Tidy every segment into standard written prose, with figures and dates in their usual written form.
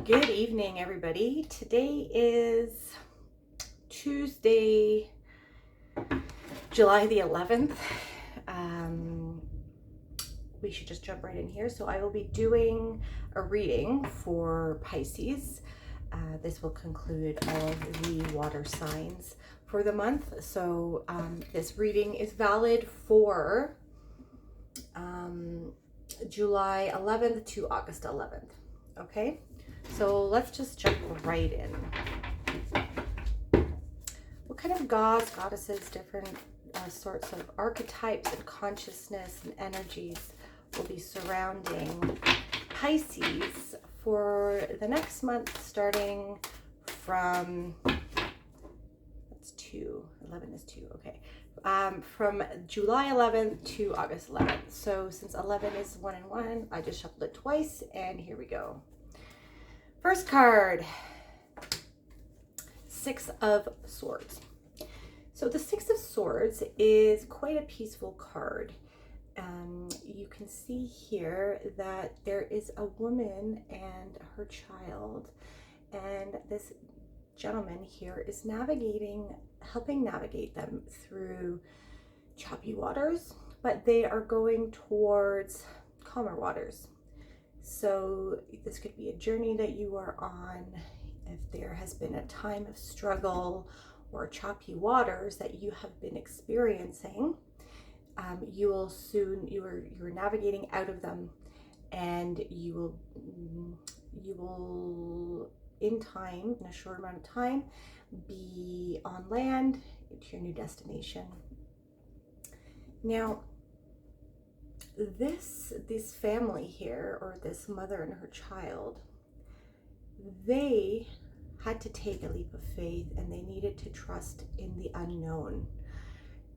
Good evening, everybody. Today is Tuesday, July the 11th. We should just jump right in here. So I will be doing a reading for Pisces. This will conclude all of the water signs for the month. So this reading is valid for July 11th to August 11th. Okay, so let's just jump right in. What kind of gods, goddesses, different sorts of archetypes and consciousness and energies will be surrounding Pisces for the next month, starting from, that's 2, 11 is 2, okay. From July 11th to August 11th. So since 11 is 1 and 1, I just shuffled it twice, and here we go. First card, Six of Swords. So the Six of Swords is quite a peaceful card. You can see here that there is a woman and her child, and this gentleman here is helping navigate them through choppy waters, but they are going towards calmer waters. So this could be a journey that you are on. If there has been a time of struggle or choppy waters that you have been experiencing, you are navigating out of them, and you will in a short amount of time, be on land to your new destination. Now, this family here, or this mother and her child, they had to take a leap of faith, and they needed to trust in the unknown.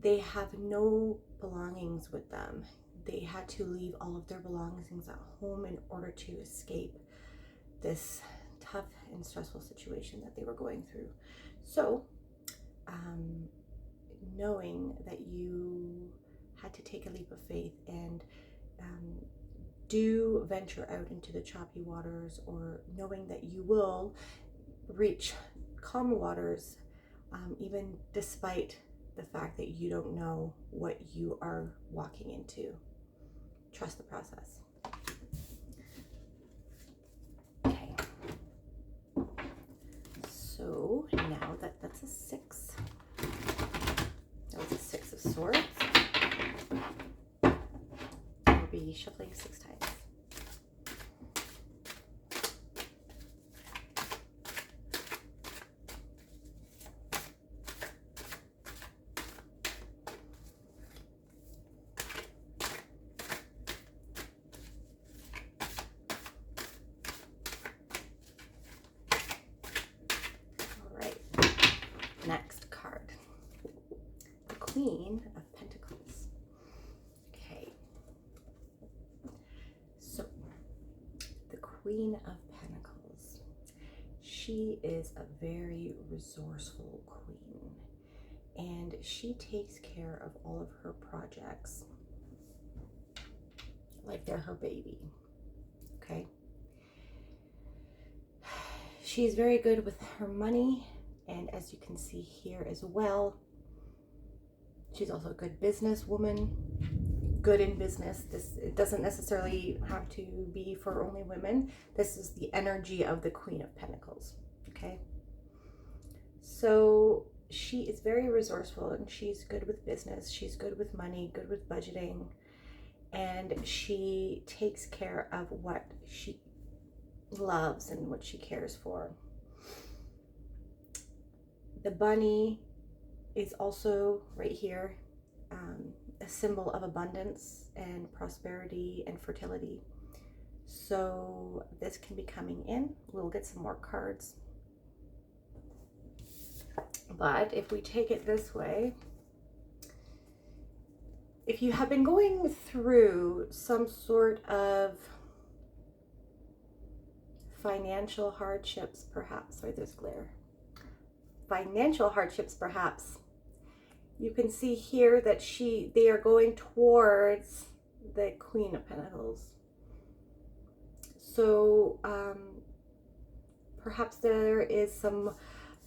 They have no belongings with them. They had to leave all of their belongings at home in order to escape this tough and stressful situation that they were going through. So, knowing that you had to take a leap of faith and do venture out into the choppy waters, or knowing that you will reach calm waters, even despite the fact that you don't know what you are walking into. Trust the process. Okay. So now that's a 6. That was a 6 of Swords. We'll be shuffling 6 times. Next card, the Queen of Pentacles. Okay, so the Queen of Pentacles, she is a very resourceful queen, and she takes care of all of her projects like they're her baby. Okay, she's very good with her money. And as you can see here as well, she's also a good businesswoman, good in business. It doesn't necessarily have to be for only women. This is the energy of the Queen of Pentacles, okay? So she is very resourceful, and she's good with business. She's good with money, good with budgeting, and she takes care of what she loves and what she cares for. The bunny is also right here, a symbol of abundance and prosperity and fertility. So this can be coming in. We'll get some more cards. But if we take it this way, if you have been going through some sort of financial hardships, perhaps, or there's glare. Financial hardships, perhaps. You can see here that they are going towards the Queen of Pentacles. So Perhaps there is some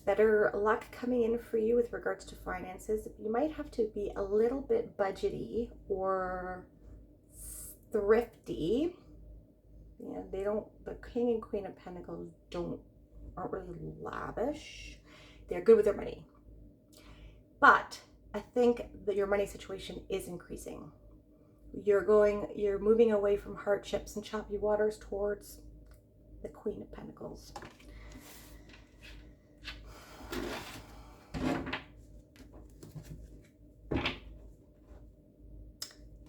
better luck coming in for you with regards to finances. You might have to be a little bit budgety or thrifty. Yeah, the King and Queen of Pentacles aren't really lavish. They're good with their money. But I think that your money situation is increasing. You're moving away from hardships and choppy waters towards the Queen of Pentacles.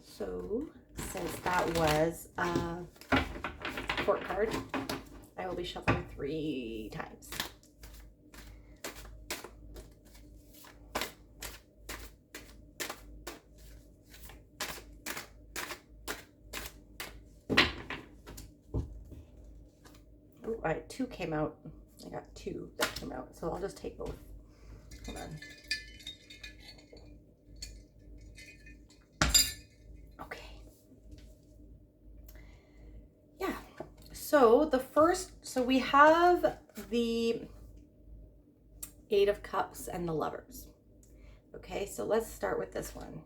So, since that was a court card, I will be shuffling 3 times. Oh, 2 came out. I got 2 that came out, so I'll just take both. Hold on. Okay. Yeah. So we have the 8 of Cups and the Lovers. Okay, so let's start with this one.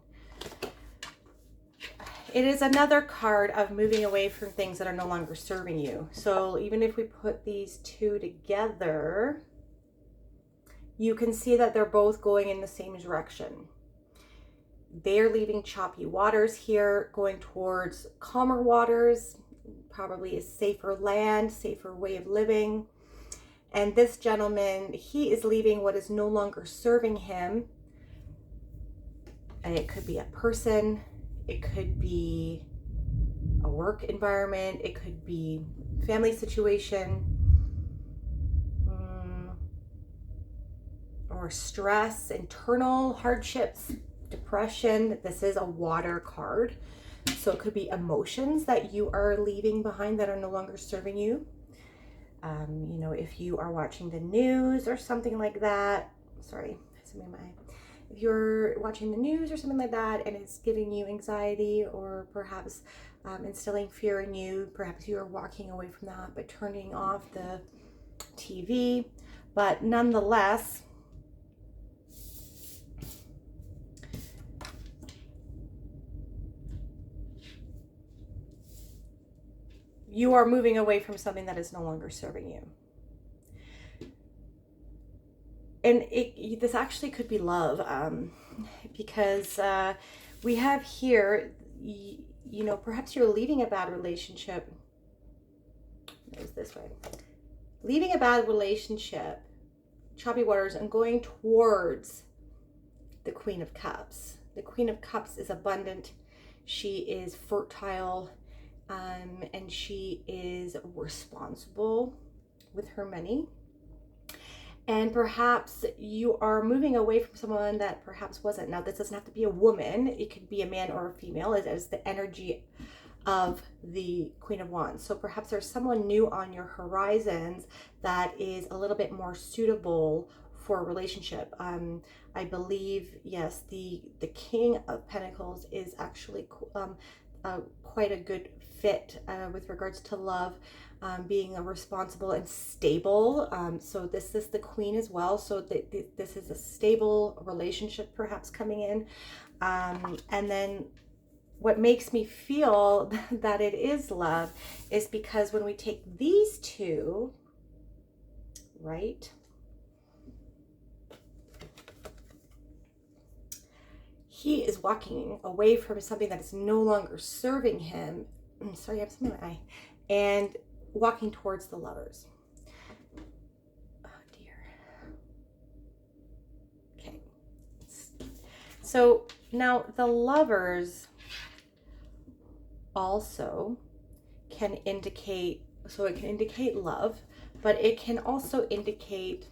It is another card of moving away from things that are no longer serving you. So even if we put these 2 together, you can see that they're both going in the same direction. They're leaving choppy waters here, going towards calmer waters, probably a safer land, safer way of living. And this gentleman, he is leaving what is no longer serving him. And it could be a person, it could be a work environment, it could be family situation, or stress, internal hardships, depression. This is a water card. So it could be emotions that you are leaving behind that are no longer serving you. You know, if you are watching the news or something like that, sorry, something in my eye. If you're watching the news or something like that and it's giving you anxiety or perhaps instilling fear in you, perhaps you are walking away from that by turning off the TV. But nonetheless, you are moving away from something that is no longer serving you. And this actually could be love, because we have here, you know, perhaps you're leaving a bad relationship. It was this way. Leaving a bad relationship, choppy waters, and going towards the Queen of Cups. The Queen of Cups is abundant. She is fertile, and she is responsible with her money. And perhaps you are moving away from someone that perhaps wasn't. Now, this doesn't have to be a woman. It could be a man or a female. It is the energy of the Queen of Wands. So perhaps there's someone new on your horizons that is a little bit more suitable for a relationship. I believe, yes, the King of Pentacles is actually quite a good fit with regards to love. Being a responsible and stable. So this is the Queen as well. So this is a stable relationship perhaps coming in. And then what makes me feel that it is love is because when we take these 2, right? He is walking away from something that is no longer serving him. Sorry, I have something in my eye. And walking towards the Lovers. Oh dear. Okay. So now the Lovers also can indicate, so it can indicate love, but it can also indicate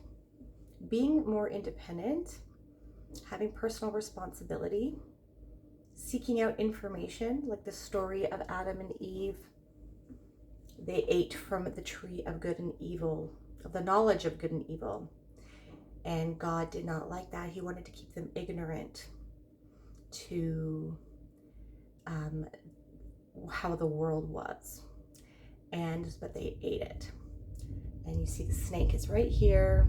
being more independent, having personal responsibility, seeking out information, like the story of Adam and Eve. They ate from the tree of good and evil, of the knowledge of good and evil. And God did not like that. He wanted to keep them ignorant to how the world was. But they ate it. And you see the snake is right here.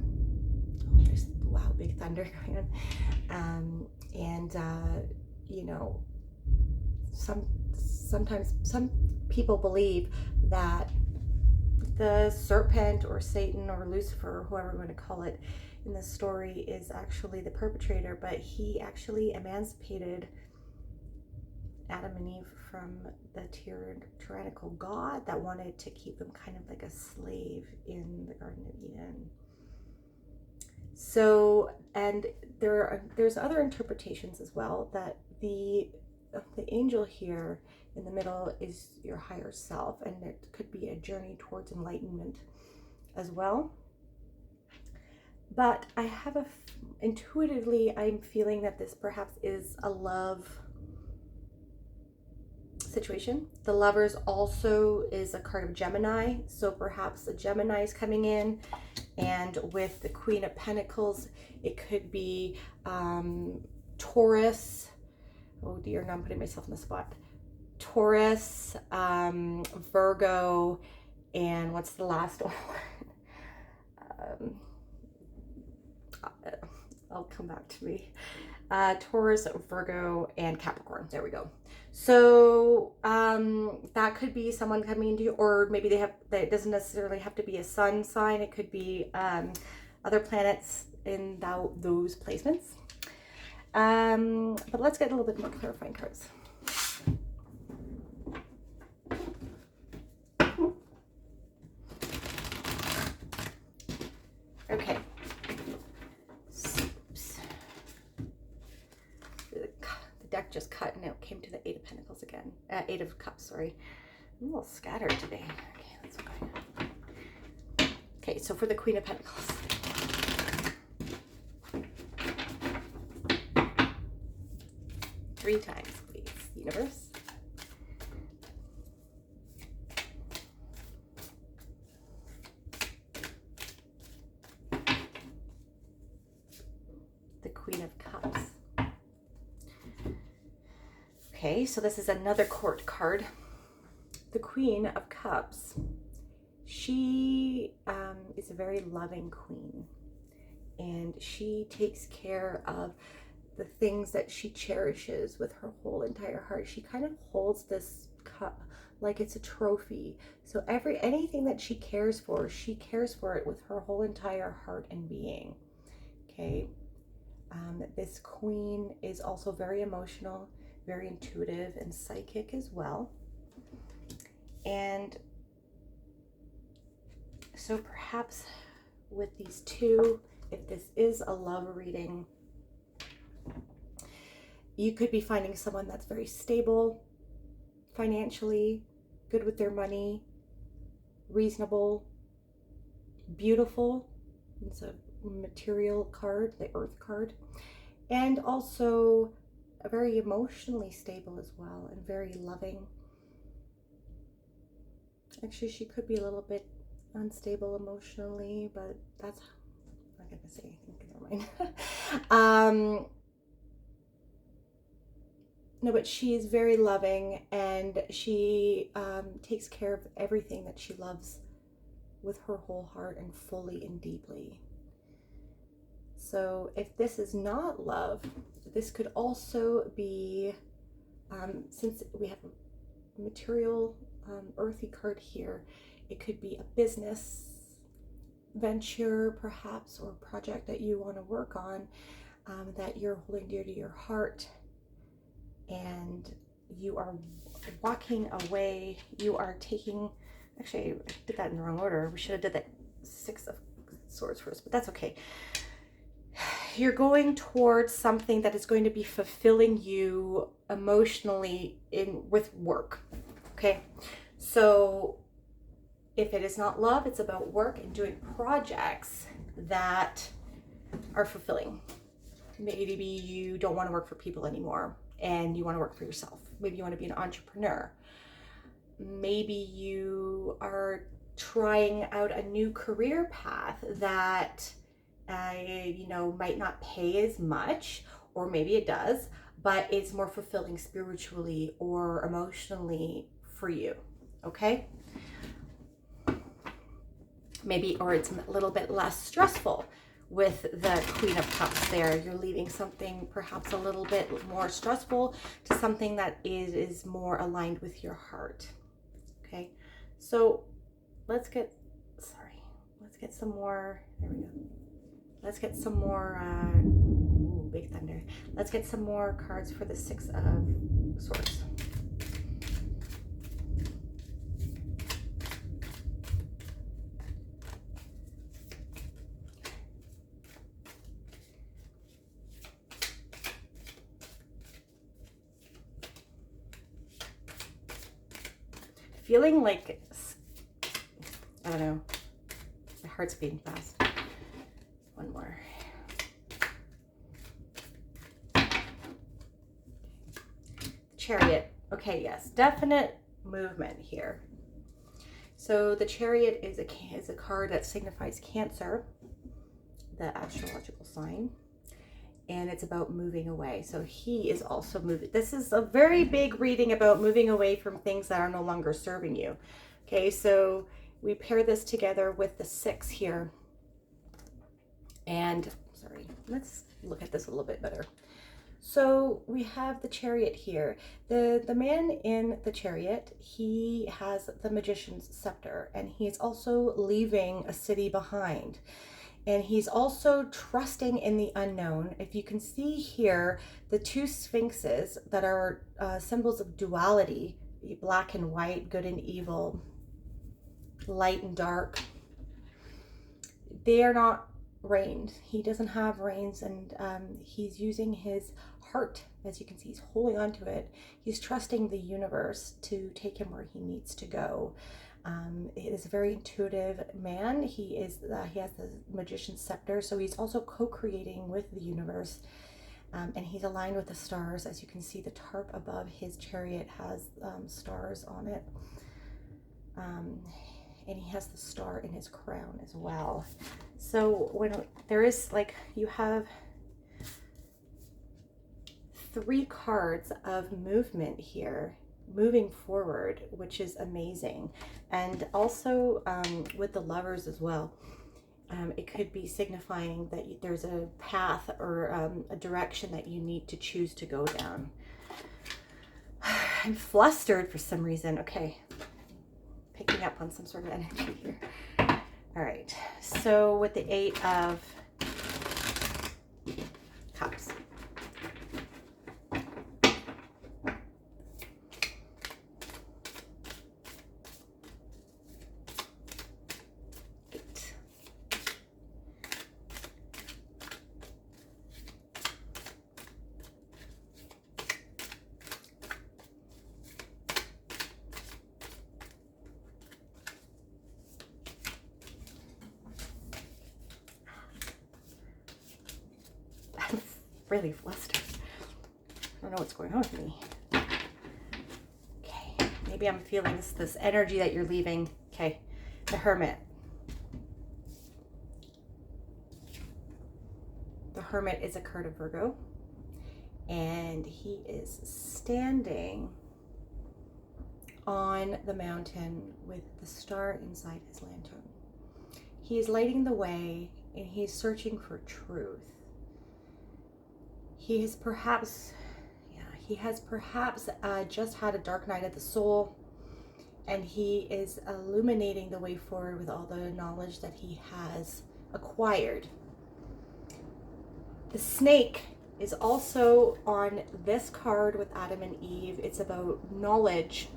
Oh, there's, wow, big thunder going on. You know, sometimes some people believe that the serpent or Satan or Lucifer, or whoever you want to call it, in this story is actually the perpetrator, but he actually emancipated Adam and Eve from the tyrannical God that wanted to keep them kind of like a slave in the Garden of Eden. So, and there's other interpretations as well, that the angel here in the middle is your higher self, and it could be a journey towards enlightenment as well. But I have intuitively, I'm feeling that this perhaps is a love situation. The Lovers also is a card of Gemini, so perhaps a Gemini is coming in, and with the Queen of Pentacles, it could be Taurus. Oh dear, now I'm putting myself in the spot. Taurus, Virgo, and what's the last one? I'll come back to me. Taurus, Virgo, and Capricorn. There we go. So that could be someone coming into you, or maybe it doesn't necessarily have to be a sun sign. It could be other planets in those placements. But let's get a little bit more clarifying cards. Okay. Oops. The deck just cut and it came to the Eight of Pentacles again. Eight of Cups, sorry. I'm a little scattered today. Okay, that's okay. Okay, so for the Queen of Pentacles. Three times, please, universe. The Queen of Cups. Okay, so this is another court card. The Queen of Cups. She is a very loving queen, and she takes care of the things that she cherishes with her whole entire heart. She kind of holds this cup like it's a trophy. So anything that she cares for it with her whole entire heart and being. Okay. This queen is also very emotional, very intuitive, and psychic as well. And so perhaps with these two, if this is a love reading, you could be finding someone that's very stable financially, good with their money, reasonable, beautiful. It's a material card, the Earth card, and also very emotionally stable as well, and very loving. Actually, she could be a little bit unstable emotionally, but that's I'm not gonna say anything. Never mind. No, but she is very loving, and she takes care of everything that she loves with her whole heart and fully and deeply. So if this is not love, this could also be, since we have a material earthy card here, it could be a business venture perhaps, or project that you want to work on, that you're holding dear to your heart, and you are walking away. You are taking, actually I did that in the wrong order. We should have did that Six of Swords first, but that's okay. You're going towards something that is going to be fulfilling you emotionally with work. Okay, so if it is not love, it's about work and doing projects that are fulfilling. Maybe you don't want to work for people anymore and you want to work for yourself. Maybe you want to be an entrepreneur. Maybe you are trying out a new career path that might not pay as much, or maybe it does, but it's more fulfilling spiritually or emotionally for you. Okay. maybe, or it's a little bit less stressful with the Queen of Cups there. You're leaving something perhaps a little bit more stressful to something that is more aligned with your heart. Okay, so let's get some more, there we go. Let's get some more, ooh, big thunder. Let's get some more cards for the Six of Swords. Feeling like, I don't know, my heart's beating fast. One more. Chariot. Okay, yes, definite movement here. So the Chariot is a card that signifies Cancer, the astrological sign, and it's about moving away. So he is also moving. This is a very big reading about moving away from things that are no longer serving you. Okay, so we pair this together with the 6 here. And, sorry, let's look at this a little bit better. So we have the Chariot here. The man in the Chariot, he has the Magician's scepter, and he's also leaving a city behind. And he's also trusting in the unknown. If you can see here, the 2 sphinxes that are symbols of duality, black and white, good and evil, light and dark, they are not reins. He doesn't have reins, and he's using his heart. As you can see, he's holding on to it. He's trusting the universe to take him where he needs to go. He is a very intuitive man. He has the Magician's scepter, so he's also co-creating with the universe, and he's aligned with the stars. As you can see, the tarp above his chariot has stars on it, and he has the star in his crown as well. So when there is, like, you have 3 cards of movement here, moving forward, which is amazing. And also with the Lovers as well, it could be signifying that there's a path or a direction that you need to choose to go down. I'm flustered for some reason. Okay, picking up on some sort of energy here. All right, so with the 8 of Cups. I'm really flustered. I don't know what's going on with me. Okay, maybe I'm feeling this energy that you're leaving. Okay, the Hermit. The Hermit is a card of Virgo, and he is standing on the mountain with the star inside his lantern. He is lighting the way, and he's searching for truth. He has perhaps just had a dark night of the soul, and he is illuminating the way forward with all the knowledge that he has acquired. The snake is also on this card with Adam and Eve. It's about knowledge,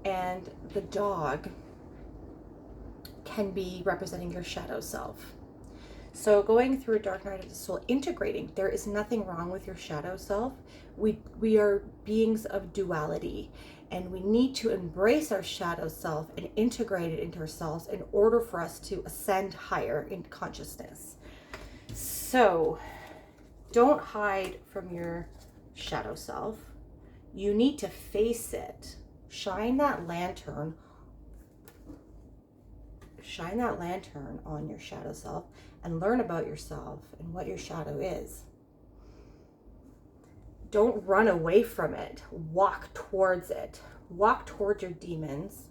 and the dog can be representing your shadow self. So going through a dark night of the soul, integrating, there is nothing wrong with your shadow self. We are beings of duality, and we need to embrace our shadow self and integrate it into ourselves in order for us to ascend higher in consciousness. So don't hide from your shadow self. You need to face it. Shine that lantern on your shadow self and learn about yourself and what your shadow is. Don't run away from it. Walk towards it. Walk towards your demons.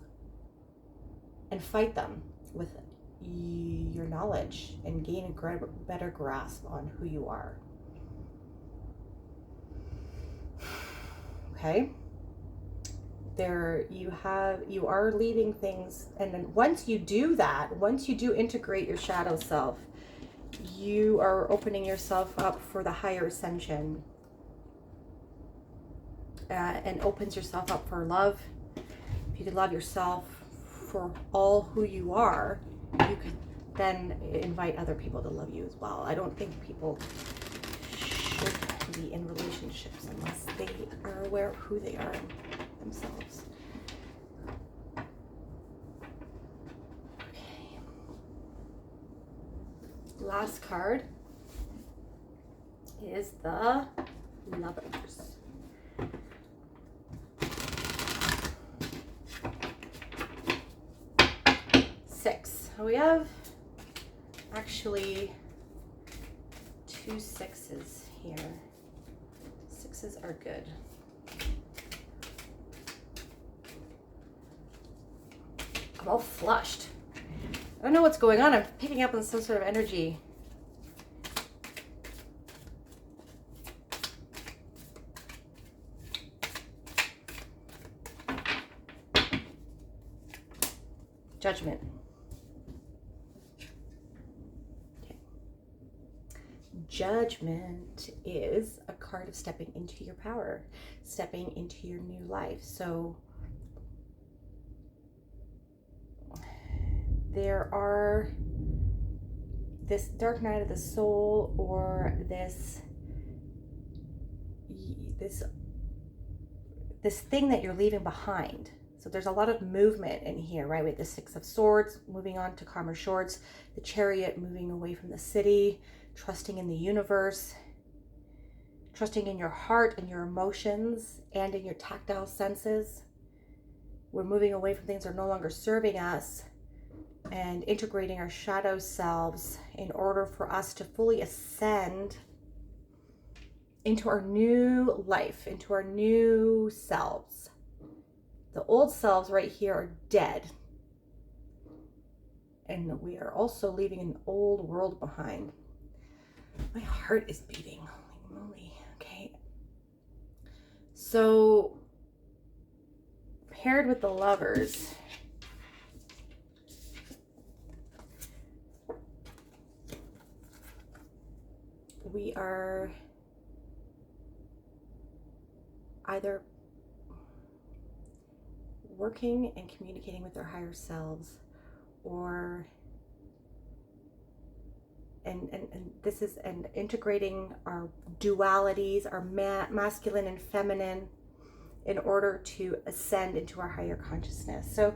and fight them with your knowledge and gain a better grasp on who you are. Okay? You are leaving things, and then once you do that, once you do integrate your shadow self, you are opening yourself up for the higher ascension, and opens yourself up for love. If you could love yourself for all who you are, you could then invite other people to love you as well. I don't think people should be in relationships unless they are aware of who they are themselves. Okay. Last card is the Lovers. Six. So we have actually 2 sixes here. Sixes are good. I'm all flushed. I don't know what's going on. I'm picking up on some sort of energy. Judgment. Okay. Judgment is a card of stepping into your power, stepping into your new life. So there are this dark night of the soul, or this thing that you're leaving behind. So there's a lot of movement in here, right? We have the Six of Swords moving on to calmer shores, the Chariot moving away from the city, trusting in the universe, trusting in your heart and your emotions and in your tactile senses. We're moving away from things that are no longer serving us and integrating our shadow selves in order for us to fully ascend into our new life, into our new selves. The old selves right here are dead. And we are also leaving an old world behind. My heart is beating. Holy moly. Okay. So, paired with the Lovers, we are either working and communicating with our higher selves, or and this is integrating our dualities, our masculine and feminine, in order to ascend into our higher consciousness. So,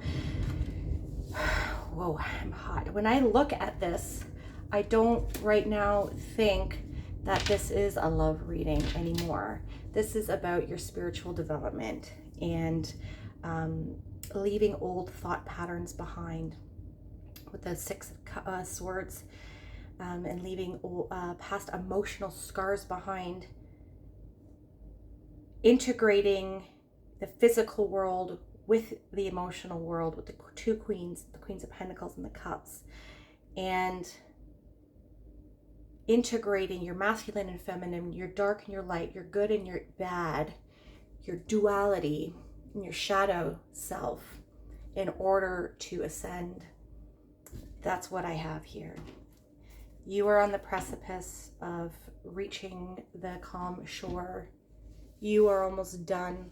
whoa, I'm hot. When I look at this, I don't right now think that this is a love reading anymore. This is about your spiritual development and leaving old thought patterns behind with the Six of Swords, and leaving past emotional scars behind, integrating the physical world with the emotional world with the two queens, the Queens of Pentacles and the Cups, and integrating your masculine and feminine, your dark and your light, your good and your bad, your duality and your shadow self in order to ascend. That's what I have here. You are on the precipice of reaching the calm shore. You are almost done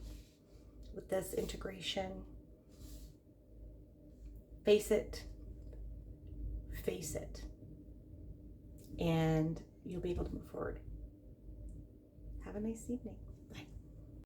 with this integration. Face it, and you'll be able to move forward. Have a nice evening.